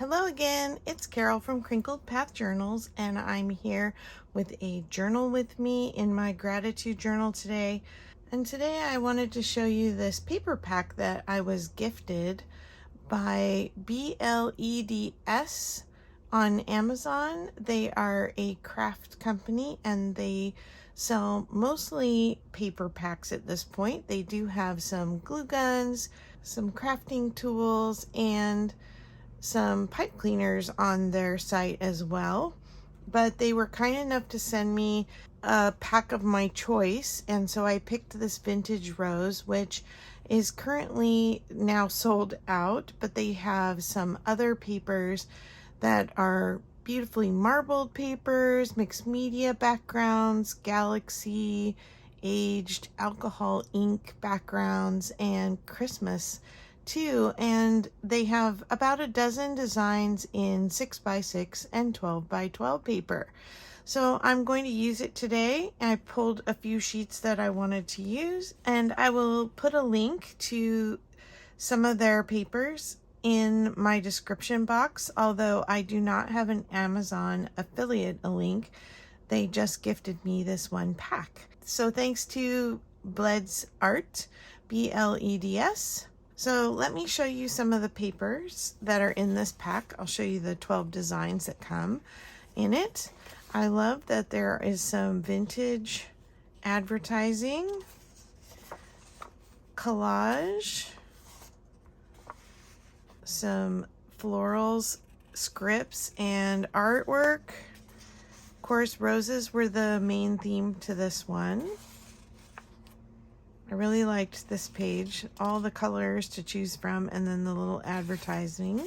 Hello again, it's Carol from Crinkled Path Journals, and I'm here with a journal with me in my gratitude journal today. And today I wanted to show you this paper pack that I was gifted by BLEDS on Amazon. They are a craft company and they sell mostly paper packs at this point. They do have some glue guns, some crafting tools, and some pipe cleaners on their site as well, but they were kind enough to send me a pack of my choice, and so I picked this vintage rose, which is currently now sold out, but they have some other papers that are beautifully marbled papers, mixed media backgrounds, galaxy, aged alcohol ink backgrounds, and Christmas too. And they have about a dozen designs in 6x6 and 12x12 paper. So I'm going to use it today. I pulled a few sheets that I wanted to use, and I will put a link to some of their papers in my description box, although I do not have an Amazon affiliate link. They just gifted me this one pack. So thanks to Bled's Art, BLEDS. So let me show you some of the papers that are in this pack. I'll show you the 12 designs that come in it. I love that there is some vintage advertising, collage, some florals, scripts, and artwork. Of course, roses were the main theme to this one. I really liked this page, all the colors to choose from, and then the little advertising.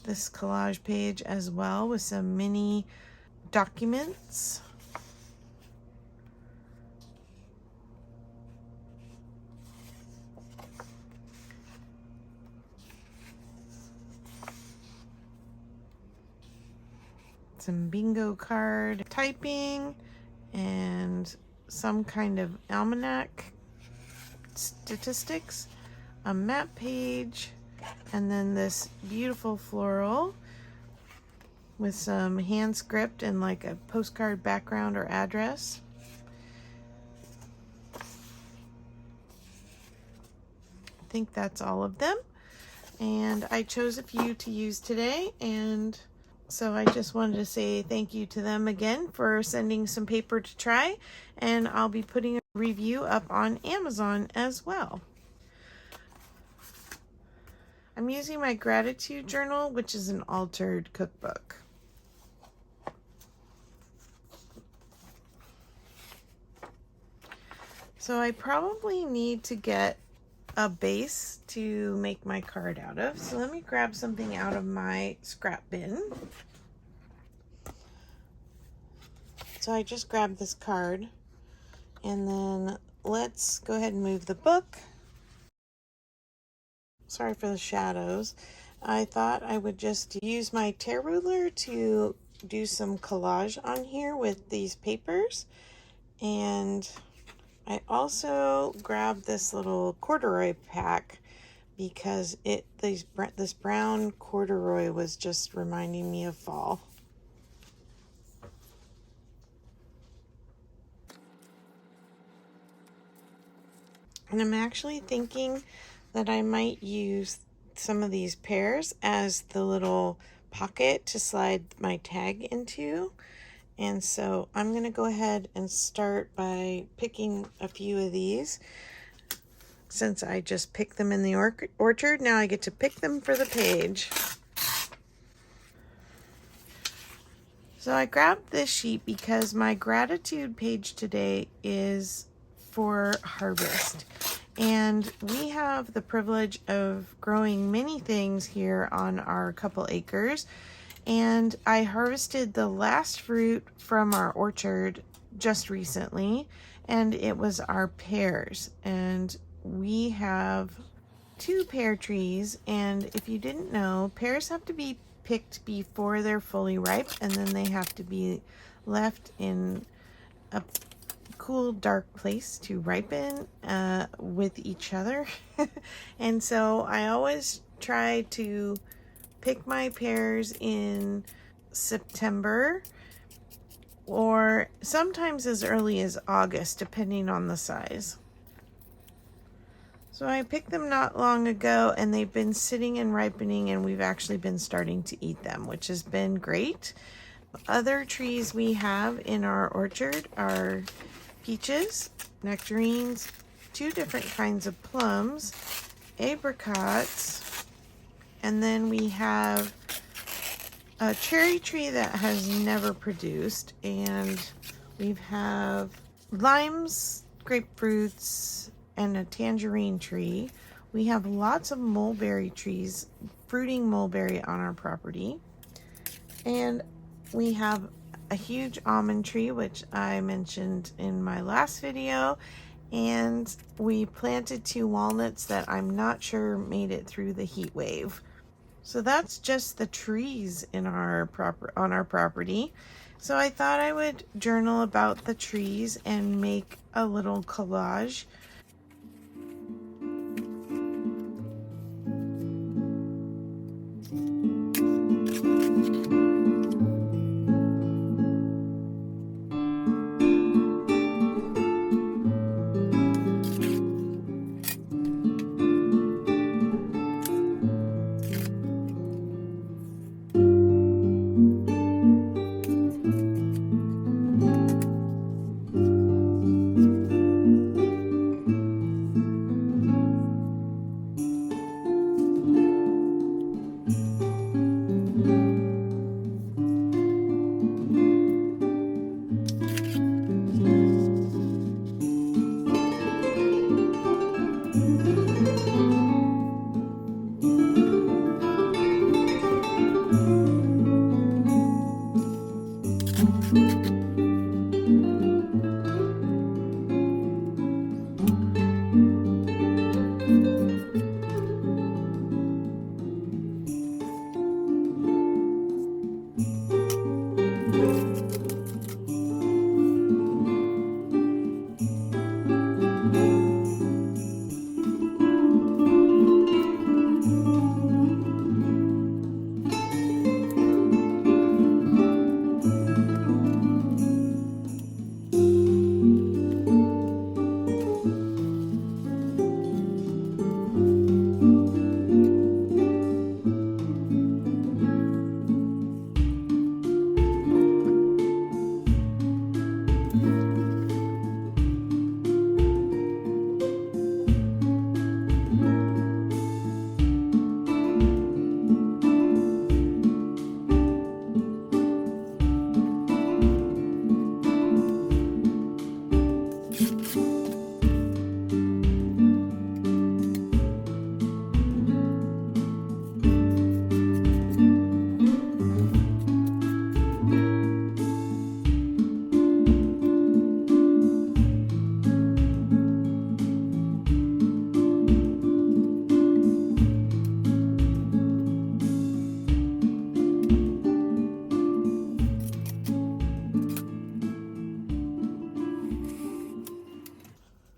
This collage page as well with some mini documents. Some bingo card typing and some kind of almanac statistics, a map page, and then this beautiful floral with some hand script and like a postcard background or address. I think that's all of them, and I chose a few to use today, and so I just wanted to say thank you to them again for sending some paper to try, and I'll be putting a review up on Amazon as well. I'm using my gratitude journal, which is an altered cookbook. So I probably need to get a base to make my card out of. So let me grab something out of my scrap bin. So I just grabbed this card, and then let's go ahead and move the book. Sorry for the shadows. I thought I would just use my tear ruler to do some collage on here with these papers. And I also grabbed this little corduroy pack because this brown corduroy was just reminding me of fall. And I'm actually thinking that I might use some of these pears as the little pocket to slide my tag into. And so I'm going to go ahead and start by picking a few of these. Since I just picked them in the orchard, now I get to pick them for the page. So I grabbed this sheet because my gratitude page today is for harvest. And we have the privilege of growing many things here on our couple acres. And I harvested the last fruit from our orchard just recently, and it was our pears. And we have 2 pear trees, and if you didn't know, pears have to be picked before they're fully ripe, and then they have to be left in a cool, dark place to ripen with each other. And so I always try to pick my pears in September or sometimes as early as August, depending on the size. So I picked them not long ago, and they've been sitting and ripening, and we've actually been starting to eat them, which has been great. Other trees we have in our orchard are peaches, nectarines, 2 different kinds of plums, apricots, and then we have a cherry tree that has never produced, and we have limes, grapefruits, and a tangerine tree. We have lots of mulberry trees, fruiting mulberry on our property, and we have a huge almond tree, which I mentioned in my last video, and we planted 2 walnuts that I'm not sure made it through the heat wave. So that's just the trees in our on our property. So I thought I would journal about the trees and make a little collage.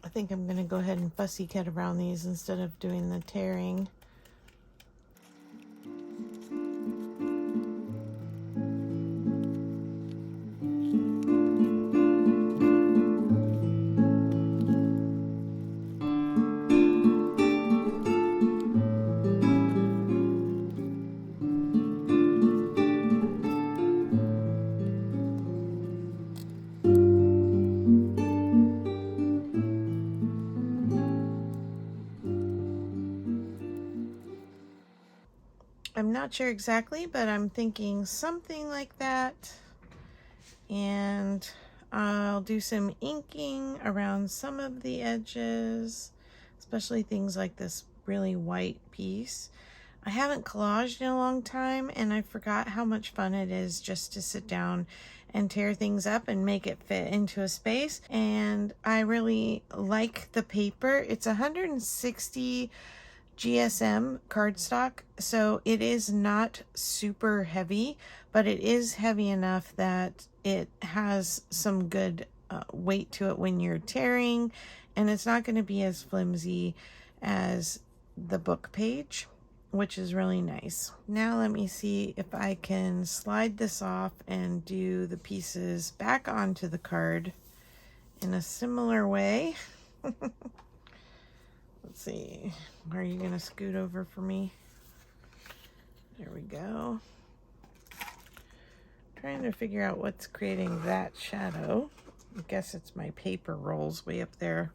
I think I'm going to go ahead and fussy cut around these instead of doing the tearing. I'm not sure exactly, but I'm thinking something like that. And I'll do some inking around some of the edges, especially things like this really white piece. I haven't collaged in a long time, and I forgot how much fun it is just to sit down and tear things up and make it fit into a space. And I really like the paper. It's 160 GSM cardstock, so it is not super heavy, but it is heavy enough that it has some good weight to it when you're tearing, and it's not going to be as flimsy as the book page. which is really nice. Now let me see if I can slide this off and do the pieces back onto the card in a similar way. Let's see, are you gonna scoot over for me? There we go. Trying to figure out what's creating that shadow. I guess it's my paper rolls way up there.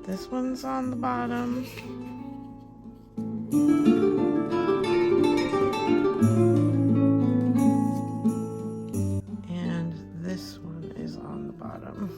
This one's on the bottom. And this one is on the bottom.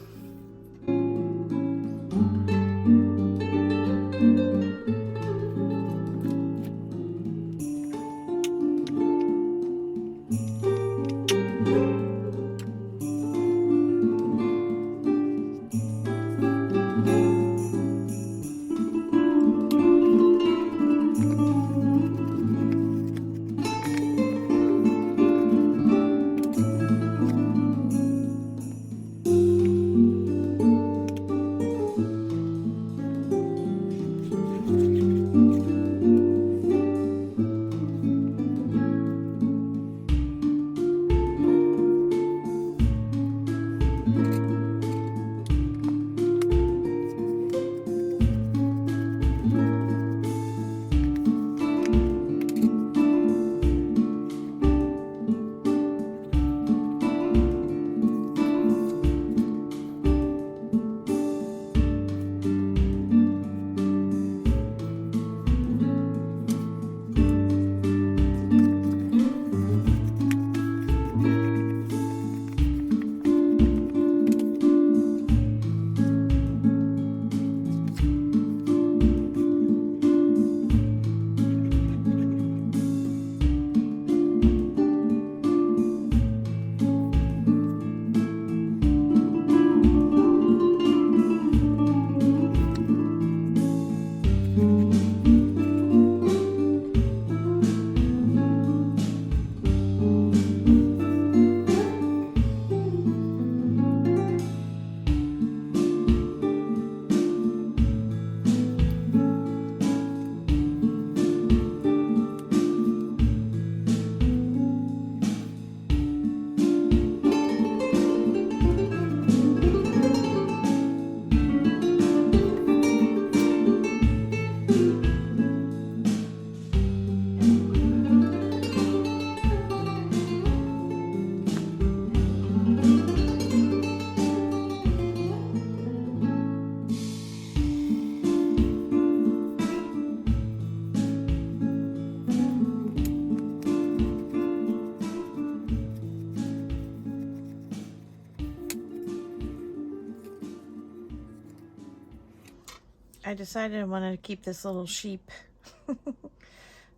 I decided I wanted to keep this little sheep.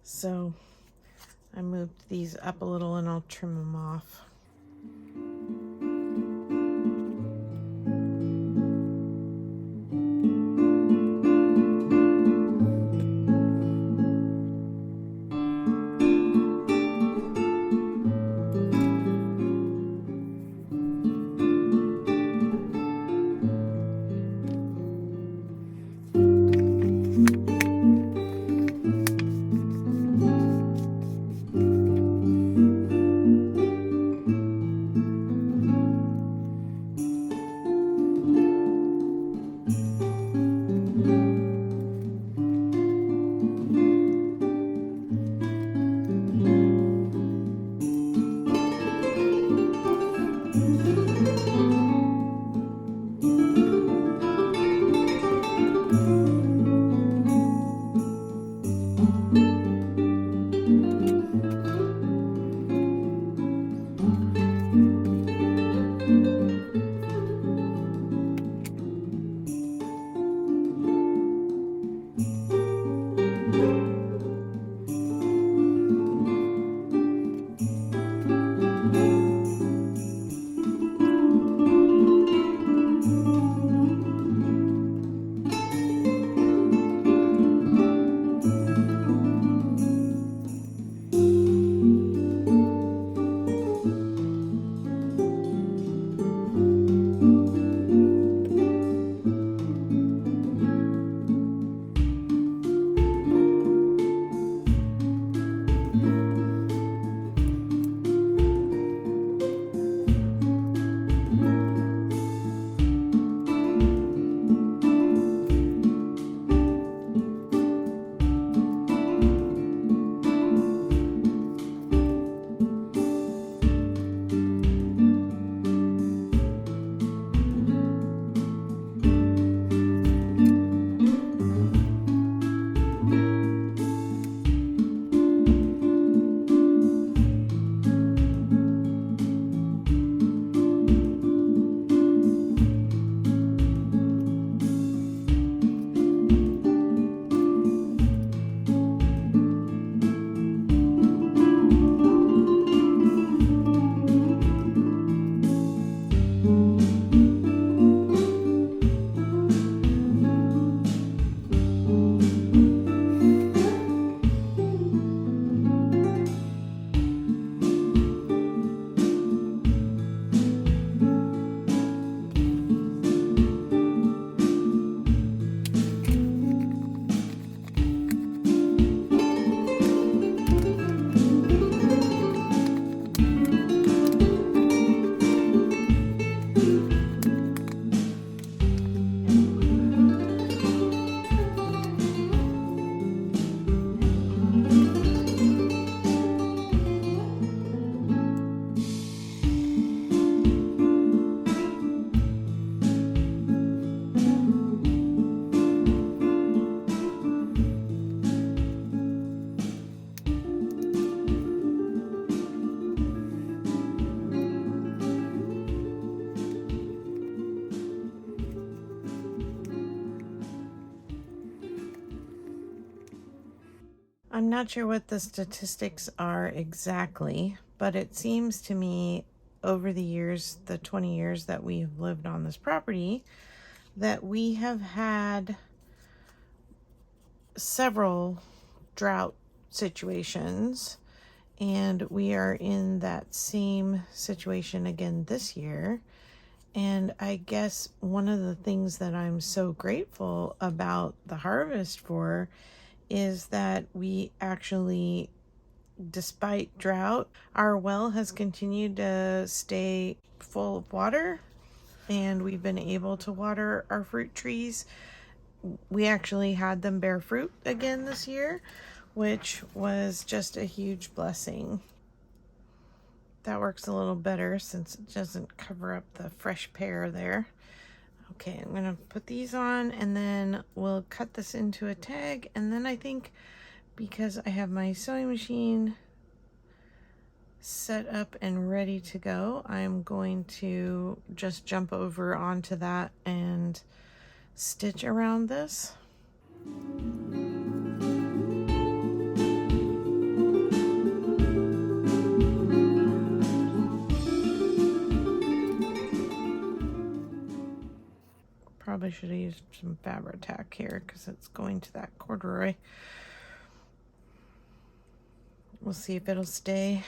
So I moved these up a little and I'll trim them off. I'm not sure what the statistics are exactly, but it seems to me over the years, the 20 years that we've lived on this property, that we have had several drought situations, and we are in that same situation again this year. And I guess one of the things that I'm so grateful about the harvest for is that we actually, despite drought, our well has continued to stay full of water, and we've been able to water our fruit trees. We actually had them bear fruit again this year, which was just a huge blessing. That works a little better since it doesn't cover up the fresh pear there. Okay, I'm gonna put these on and then we'll cut this into a tag, and then I think because I have my sewing machine set up and ready to go, I'm going to just jump over onto that and stitch around this. Probably should have used some Fabri-Tac here because it's going to that corduroy. We'll see if it'll stay.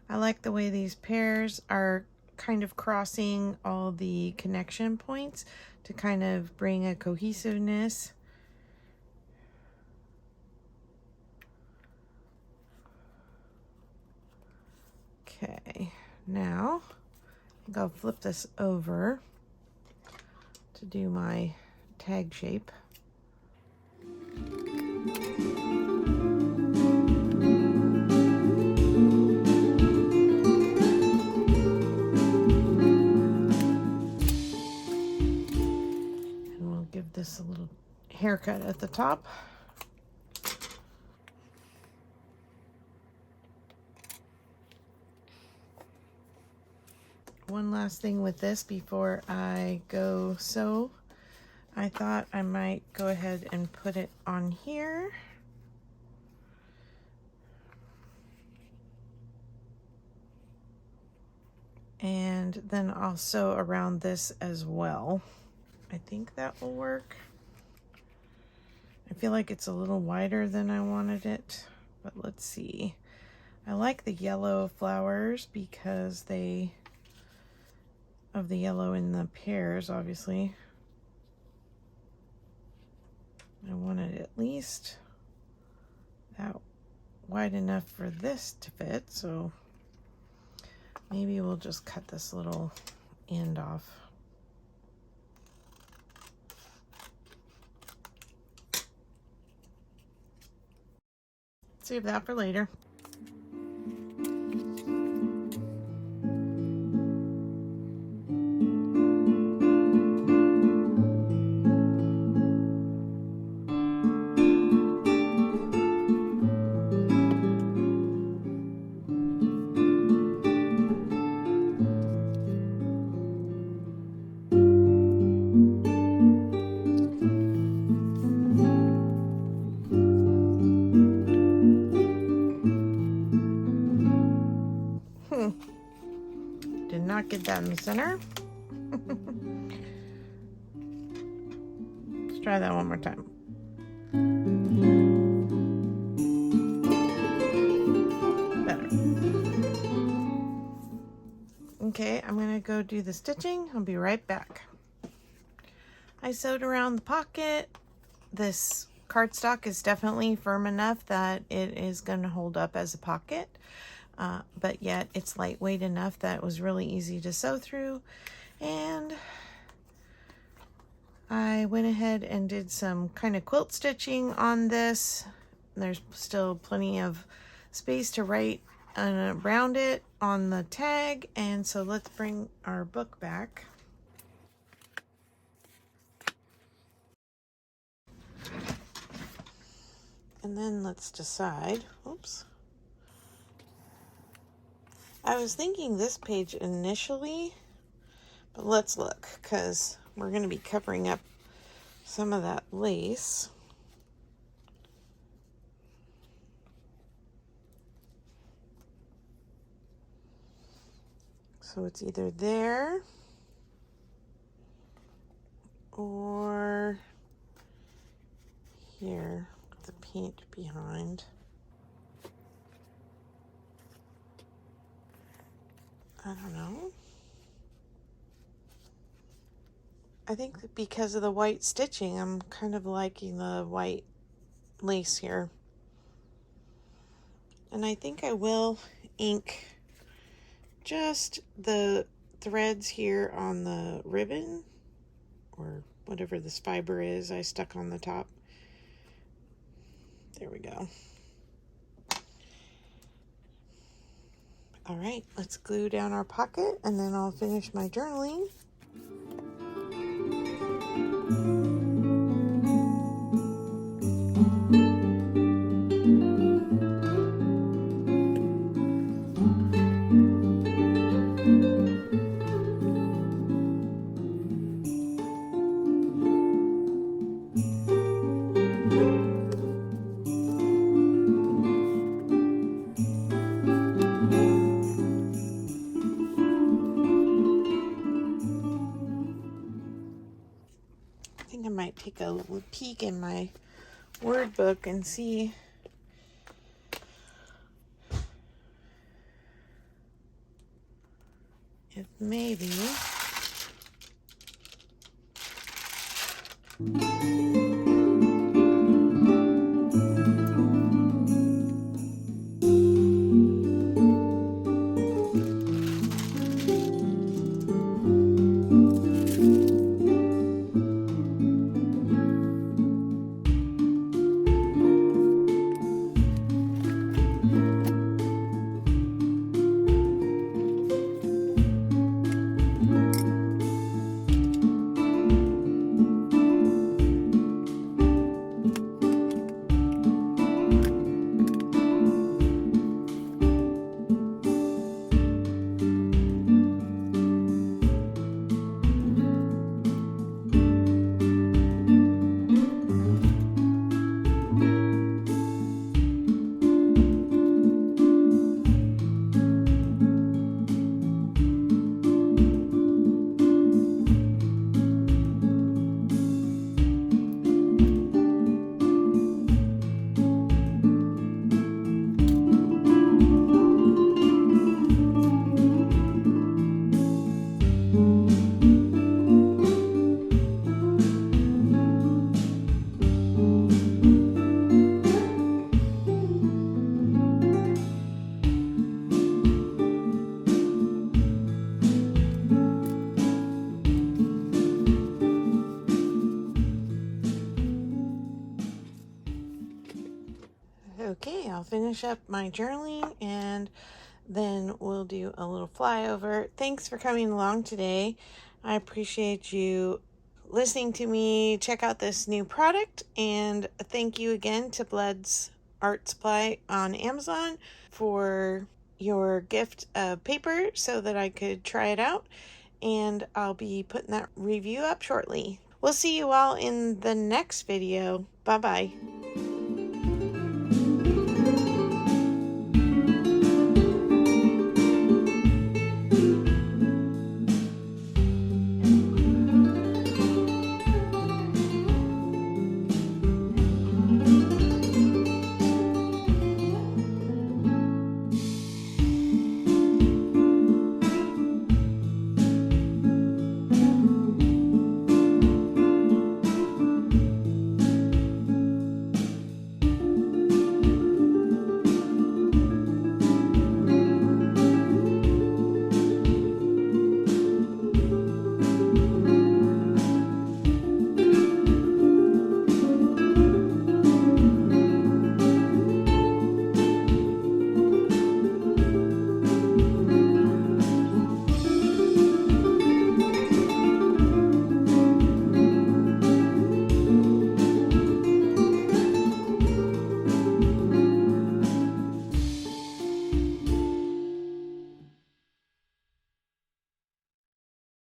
I like the way these pairs are kind of crossing all the connection points to kind of bring a cohesiveness. Okay, now I think I'll flip this over to do my tag shape. And we'll give this a little haircut at the top. One last thing with this before I go sew, I thought I might go ahead and put it on here. And then I'll sew around this as well. I think that will work. I feel like it's a little wider than I wanted it, but let's see. I like the yellow flowers because of the yellow in the pears, obviously. I wanted at least that wide enough for this to fit, so maybe we'll just cut this little end off. Save that for later. Did not get that in the center. Let's try that one more time. Better. Okay, I'm gonna go do the stitching. I'll be right back. I sewed around the pocket. This cardstock is definitely firm enough that it is gonna hold up as a pocket. But yet it's lightweight enough that it was really easy to sew through. And I went ahead and did some kind of quilt stitching on this. There's still plenty of space to write around it on the tag, and so let's bring our book back. And then let's decide, oops. I was thinking this page initially But let's look, because we're going to be covering up some of that lace. So it's either there or here, the paint behind. I don't know. I think that because of the white stitching, I'm kind of liking the white lace here. And I think I will ink just the threads here on the ribbon, or whatever this fiber is I stuck on the top. There we go. All right, let's glue down our pocket and then I'll finish my journaling. I think I might take a little peek in my word book and see if maybe okay, I'll finish up my journaling and then we'll do a little flyover. Thanks for coming along today. I appreciate you listening to me check out this new product, and thank you again to Blood's Art Supply on Amazon for your gift of paper so that I could try it out, and I'll be putting that review up shortly. We'll see you all in the next video. Bye bye.